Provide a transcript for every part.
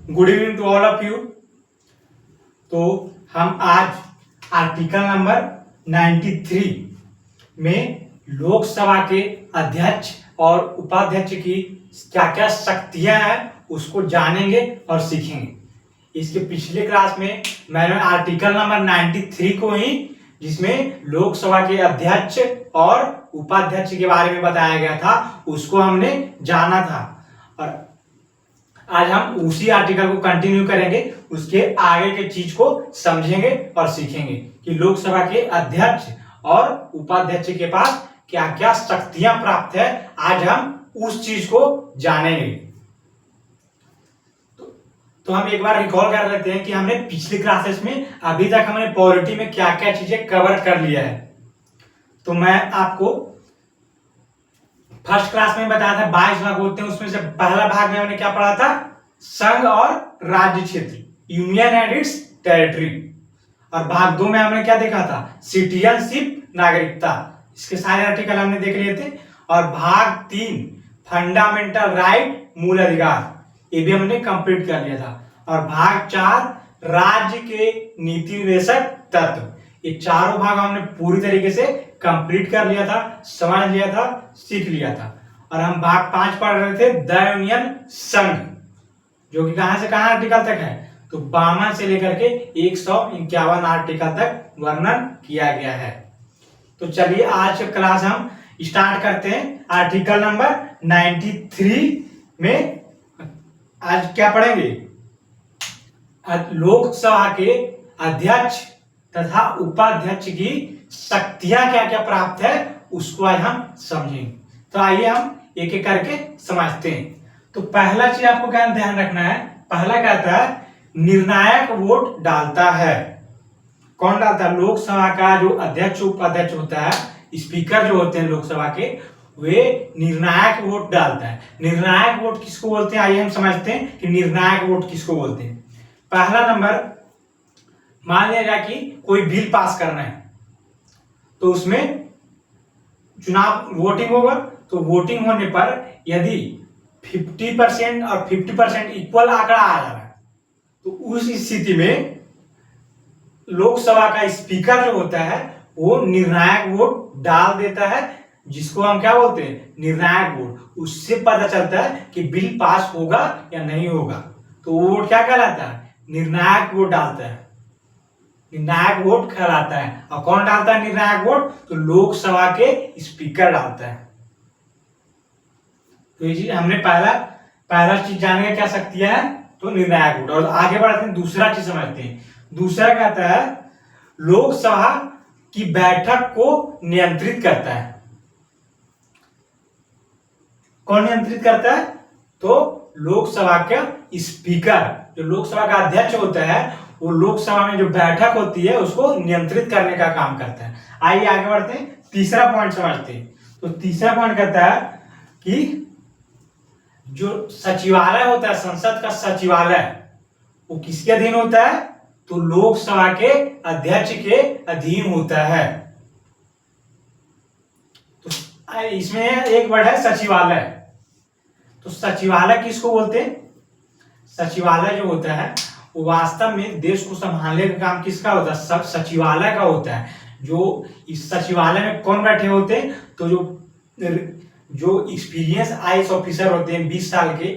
Good evening to all of you. तो हम आज आर्टिकल नंबर 93 में लोकसभा के अध्यक्ष और उपाध्यक्ष की क्या क्या शक्तियां हैं उसको जानेंगे और सीखेंगे। इसके पिछले क्लास में मैंने आर्टिकल नंबर 93 को ही, जिसमें लोकसभा के अध्यक्ष और उपाध्यक्ष के बारे में बताया गया था, उसको हमने जाना था। और आज हम उसी आर्टिकल को कंटिन्यू करेंगे, उसके आगे के चीज को समझेंगे और सीखेंगे कि लोकसभा के अध्यक्ष और उपाध्यक्ष के पास क्या क्या शक्तियां प्राप्त है। आज हम उस चीज को जानेंगे। तो हम एक बार रिकॉल कर लेते हैं कि हमने पिछली क्लासेस में अभी तक हमने पॉलिटी में क्या क्या चीजें कवर कर लिया है। तो मैं आपको फर्स्ट क्लास में बताया था 22 भाग होते हैं, उसमें से पहला भाग में हमने क्या पढ़ा था, संघ और राज्य क्षेत्र, यूनियन एंड इट्स टेरिटरी। और भाग 2 में हमने क्या देखा था, सिटीजनशिप, नागरिकता। इसके सारे आर्टिकल हमने देख लिए थे। और भाग 3 फंडामेंटल राइट, मूल अधिकार, ये भी हमने कंप्लीट कर लिया था। और भाग 4 राज्य के नीति निर्देशक तत्व, ये चारों भाग हमने पूरी तरीके से कंप्लीट कर लिया था, समझ लिया था, सीख लिया था। और हम भाग 5 पढ़ रहे थे द यूनियन संघ, जो कि कहां से कहां आर्टिकल तक है, तो 52 से लेकर के 151 आर्टिकल तक वर्णन किया गया है। तो चलिए आज क्लास हम स्टार्ट करते हैं। आर्टिकल नंबर 93 में आज क्या पढ़ेंगे, लोकसभा के अध्यक्ष तथा उपाध्यक्ष की शक्तियां क्या क्या प्राप्त है उसको आज हम समझेंगे। तो आइए हम एक एक करके समझते हैं। तो पहला चीज आपको क्या ध्यान रखना है, पहला कहता है निर्णायक वोट डालता है। कौन डालता है, लोकसभा का जो अध्यक्ष उपाध्यक्ष होता है, स्पीकर जो होते हैं लोकसभा के, वे निर्णायक वोट डालता है। निर्णायक वोट किसको बोलते हैं, आइए हम समझते हैं कि निर्णायक वोट किसको बोलते हैं। पहला नंबर, मान लिया जाए कि कोई बिल पास करना है, तो उसमें चुनाव वोटिंग होगा। तो वोटिंग होने पर यदि 50% और 50% इक्वल आंकड़ा आ जा रहा है, तो उस स्थिति में लोकसभा का स्पीकर जो होता है वो निर्णायक वोट डाल देता है, जिसको हम क्या बोलते हैं, निर्णायक वोट। उससे पता चलता है कि बिल पास होगा या नहीं होगा। तो वो वोट क्या कहलाता है, निर्णायक वोट डालता है, निर्णायक वोट कहलाता है। और कौन डालता है निर्णायक वोट, तो लोकसभा के स्पीकर डालता है। तो ये चीज हमने पहला चीज जानेंगे क्या शक्तियां है, तो निर्णायक वोट। और आगे बढ़ते हैं, दूसरा चीज समझते हैं। दूसरा कहता है लोकसभा की बैठक को नियंत्रित करता है। कौन नियंत्रित करता है, तो लोकसभा का स्पीकर, जो लोकसभा का अध्यक्ष होता है, वो लोकसभा में जो बैठक होती है उसको नियंत्रित करने का काम करता है। आइए आगे बढ़ते हैं, तीसरा पॉइंट समझते हैं। तो तीसरा पॉइंट कहता है कि जो सचिवालय होता है, संसद का सचिवालय, वो किसके अधीन होता है, तो लोकसभा के अध्यक्ष के अधीन होता है। तो इसमें एक वर्ड है सचिवालय। तो सचिवालय किसको बोलते हैं, सचिवालय जो होता है वो वास्तव में देश को संभालने का काम किसका होता है, सब सचिवालय का होता है। जो इस सचिवालय में कौन बैठे होते हैं, तो जो एक्सपीरियंस आईएएस ऑफिसर होते हैं 20 साल के,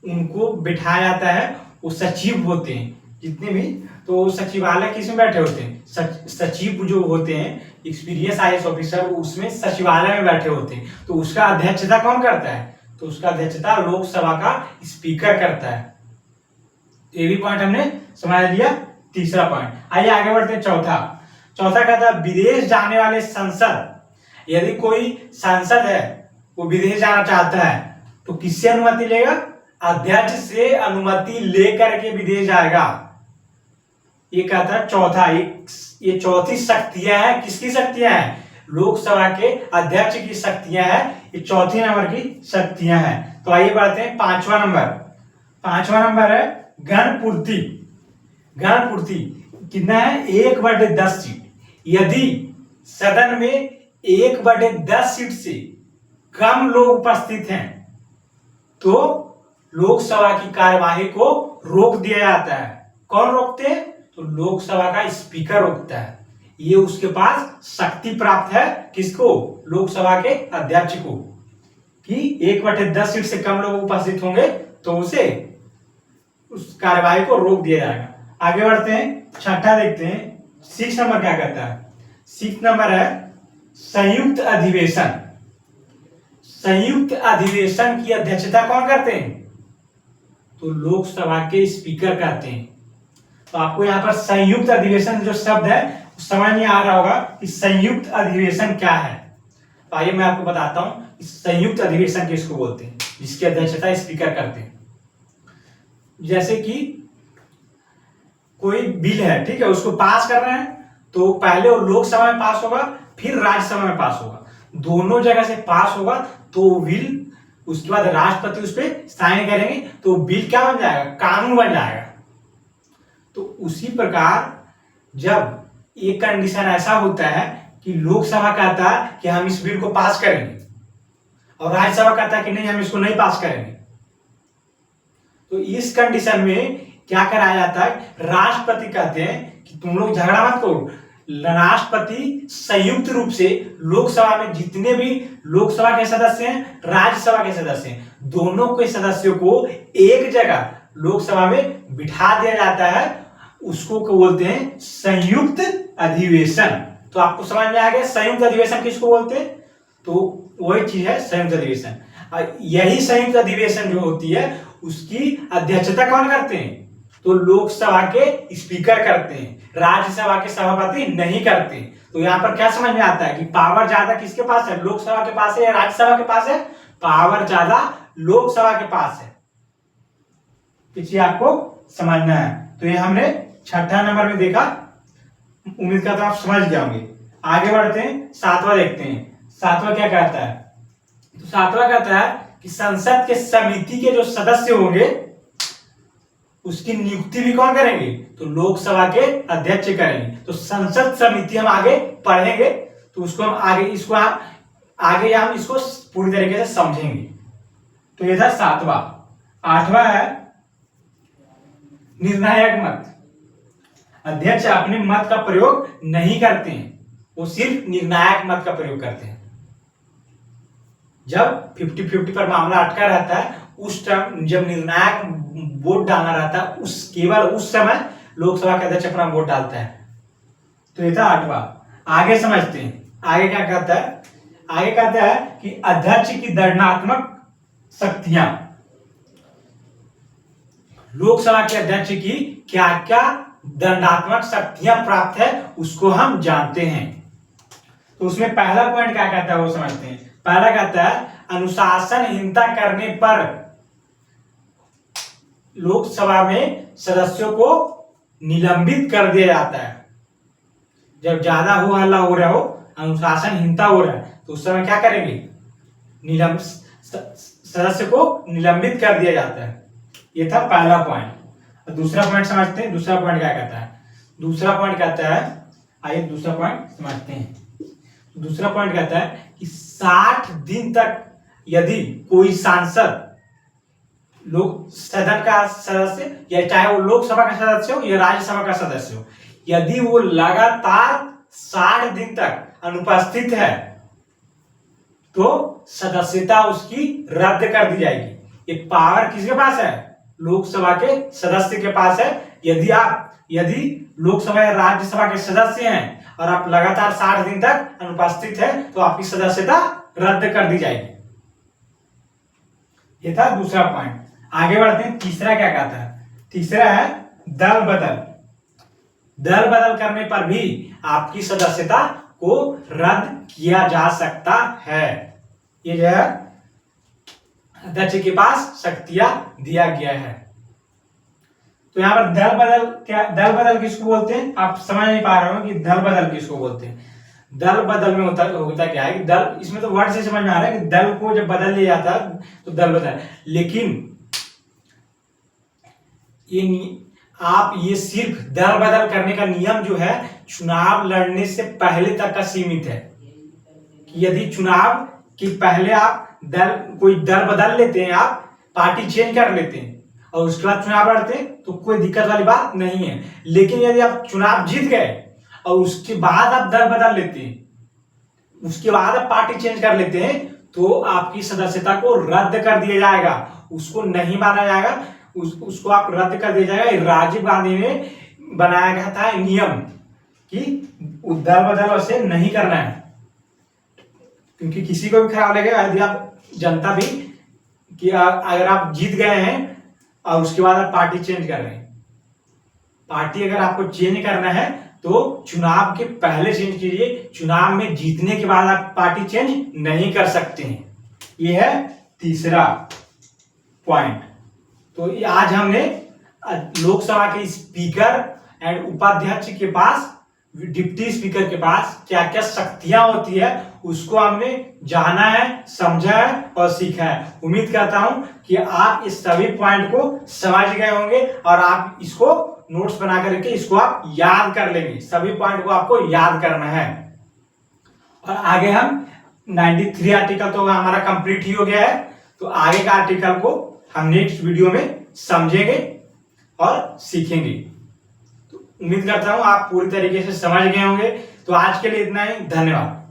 उनको बिठाया जाता है। वो सचिव होते हैं जितने भी, तो सचिवालय किस में बैठे होते हैं, सचिव जो होते हैं एक्सपीरियंस आईएएस ऑफिसर, उसमें सचिवालय में बैठे होते हैं। तो उसका अध्यक्षता कौन करता है, तो उसका अध्यक्षता लोकसभा का स्पीकर करता है। ये भी पॉइंट हमने समझ लिया, तीसरा पॉइंट। आइए आगे बढ़ते हैं, चौथा कहता है विदेश जाने वाले सांसद, यदि कोई सांसद है वो विदेश जाना चाहता है, तो किससे अनुमति लेगा, अध्यक्ष से अनुमति लेकर के विदेश जाएगा। ये कहता है चौथा, ये चौथी शक्तियां हैं, किसकी शक्तियां हैं, लोकसभा के अध्यक्ष की शक्तियां हैं। ये चौथी नंबर की शक्तियां हैं। तो आइए बढ़ते हैं पांचवा नंबर है गणपूर्ति। कितना है, 1/10 सीट। यदि सदन में 1/10 सीट से कम लोग उपस्थित हैं, तो लोकसभा की कार्यवाही को रोक दिया जाता है। कौन रोकते हैं? तो लोकसभा का स्पीकर रोकता है। ये उसके पास शक्ति प्राप्त है, किसको? लोकसभा के अध्यक्ष को, कि 1/10 सीट से कम लोग उपस्थित होंगे तो उसे उस कार्यवाही को रोक दिया जाएगा। आगे बढ़ते हैं, छठा देखते हैं 6 नंबर क्या कहता है। 6 नंबर है संयुक्त अधिवेशन। संयुक्त अधिवेशन की अध्यक्षता कौन करते हैं? तो लोकसभा के स्पीकर करते हैं। तो आपको यहाँ पर संयुक्त अधिवेशन जो शब्द है समझ नहीं आ रहा होगा कि संयुक्त अधिवेशन क्या है। तो आइए मैं आपको बताता हूं संयुक्त अधिवेशन किसको बोलते हैं, जिसकी अध्यक्षता स्पीकर करते हैं। जैसे कि कोई बिल है, ठीक है, उसको पास कर रहे हैं तो पहले वो लोकसभा में पास होगा, फिर राज्यसभा में पास होगा। दोनों जगह से पास होगा तो बिल, उसके बाद राष्ट्रपति उस पर साइन करेंगे तो बिल क्या बन जाएगा? कानून बन जाएगा। तो उसी प्रकार जब एक कंडीशन ऐसा होता है कि लोकसभा कहता है कि हम इस बिल को पास करेंगे और राज्यसभा कहता है कि नहीं हम इसको नहीं पास करेंगे, तो इस कंडीशन में क्या कराया जाता है? राष्ट्रपति कहते हैं कि तुम लोग झगड़ा मत करो। राष्ट्रपति संयुक्त रूप से लोकसभा में जितने भी लोकसभा के सदस्य हैं, राज्यसभा के सदस्य हैं, दोनों के सदस्यों को एक जगह लोकसभा में बिठा दिया जाता है। उसको बोलते हैं संयुक्त अधिवेशन। तो आपको समझ में आ गया संयुक्त अधिवेशन किसको बोलते हैं? तो वही चीज है संयुक्त अधिवेशन। यही संयुक्त अधिवेशन जो होती है उसकी अध्यक्षता कौन करते हैं? तो लोकसभा के स्पीकर करते हैं, राज्यसभा के सभापति नहीं करते। तो यहाँ पर क्या समझ में आता है कि पावर ज्यादा किसके पास है? लोकसभा के पास है या राज्यसभा के पास है? पावर ज्यादा लोकसभा के पास है। चीज आपको समझना है। तो ये हमने छठा नंबर में देखा, उम्मीद करता हूं आप समझ गए होंगे। आगे बढ़ते हैं, सातवां देखते हैं। सातवां क्या कहता है? तो सातवां कहता है कि संसद के समिति के जो सदस्य होंगे उसकी नियुक्ति भी कौन करेंगे? तो लोकसभा के अध्यक्ष करेंगे। तो संसद समिति हम आगे पढ़ेंगे तो उसको हम आगे हम इसको पूरी तरीके से समझेंगे। तो ये था सातवां। आठवां है निर्णायक मत। अध्यक्ष अपने मत का प्रयोग नहीं करते हैं, वो सिर्फ निर्णायक मत का प्रयोग करते हैं। जब 50-50 पर मामला अटका रहता है उस टाइम जब निर्णायक वोट डालना रहता है केवल उस समय लोकसभा के अध्यक्ष अपना वोट डालता है। तो ये था आठवां। आगे समझते हैं, आगे क्या कहता है? आगे कहता है कि अध्यक्ष की दंडात्मक शक्तियां, लोकसभा के अध्यक्ष की क्या क्या दंडात्मक शक्तियां प्राप्त है उसको हम जानते हैं। तो उसमें पहला पॉइंट क्या कहता है वो समझते हैं। पहला कहता है अनुशासनहीनता करने पर लोकसभा में सदस्यों को निलंबित कर दिया जाता है। जब ज्यादा हो हल्ला हो रहा हो, अनुशासनहीनता हो रहा है तो उस समय क्या करेंगे? सदस्य को निलंबित कर दिया जाता है। ये था पहला पॉइंट। दूसरा पॉइंट समझते हैं। दूसरा पॉइंट क्या कहता है? दूसरा पॉइंट कहता है, आइए दूसरा पॉइंट समझते हैं। दूसरा पॉइंट कहता है कि 60 दिन तक यदि कोई सांसद लोक सदन का सदस्य या चाहे वो लोकसभा का सदस्य हो या राज्यसभा का सदस्य हो, यदि वो लगातार 60 दिन तक अनुपस्थित है तो सदस्यता उसकी रद्द कर दी जाएगी। ये पावर किसके पास है? लोकसभा के सदस्य के पास है। यदि लोकसभा या राज्यसभा के सदस्य हैं और आप लगातार 60 दिन तक अनुपस्थित है तो आपकी सदस्यता रद्द कर दी जाएगी। ये था दूसरा पॉइंट। आगे बढ़ते हैं, तीसरा क्या कहता है? तीसरा है दल बदल। दल बदल करने पर भी आपकी सदस्यता को रद्द किया जा सकता है। ये जो है अध्यक्ष के पास शक्तियां दिया गया है। तो यहाँ पर दल बदल किसको बोलते हैं? आप समझ नहीं पा रहे हो कि दल बदल किसको बोलते हैं। दल बदल में होता क्या है कि दल, इसमें तो वर्ड से समझ में आ रहा है कि दल को जब बदल लिया जाता है तो दल बदल, लेकिन ये सिर्फ दल बदल करने का नियम जो है चुनाव लड़ने से पहले तक का सीमित है। कि यदि चुनाव के पहले आप कोई दल बदल लेते हैं, आप पार्टी चेंज कर लेते हैं और उसके बाद चुनाव लड़ते तो कोई दिक्कत वाली बात नहीं है। लेकिन यदि आप चुनाव जीत गए और उसके बाद आप दल बदल लेते हैं, उसके बाद आप पार्टी चेंज कर लेते हैं, तो आपकी सदस्यता को रद्द कर दिया जाएगा, उसको नहीं माना जाएगा, उसको आप रद्द कर दिया जाएगा। राजीव गांधी ने बनाया गया था नियम कि दल बदल वैसे नहीं करना है, क्योंकि किसी को भी खराब लगेगा यदि आप जनता भी कि अगर आप जीत गए हैं और उसके बाद आप पार्टी चेंज कर रहे हैं। पार्टी अगर आपको चेंज करना है तो चुनाव के पहले चेंज कीजिए, चुनाव में जीतने के बाद आप पार्टी चेंज नहीं कर सकते हैं। यह है तीसरा पॉइंट। तो आज हमने लोकसभा के स्पीकर एंड उपाध्यक्ष के पास, डिप्टी स्पीकर के पास क्या क्या शक्तियां होती है उसको हमने जाना है, समझा है और सीखा है। उम्मीद करता हूं कि आप इस सभी पॉइंट को समझ गए होंगे और आप इसको नोट्स बना करके इसको आप याद कर लेंगे। सभी पॉइंट को आपको याद करना है। और आगे हम 93 आर्टिकल तो हमारा कंप्लीट ही हो गया है, तो आगे का आर्टिकल को हम नेक्स्ट वीडियो में समझेंगे और सीखेंगे। तो उम्मीद करता हूं आप पूरी तरीके से समझ गए होंगे। तो आज के लिए इतना ही, धन्यवाद।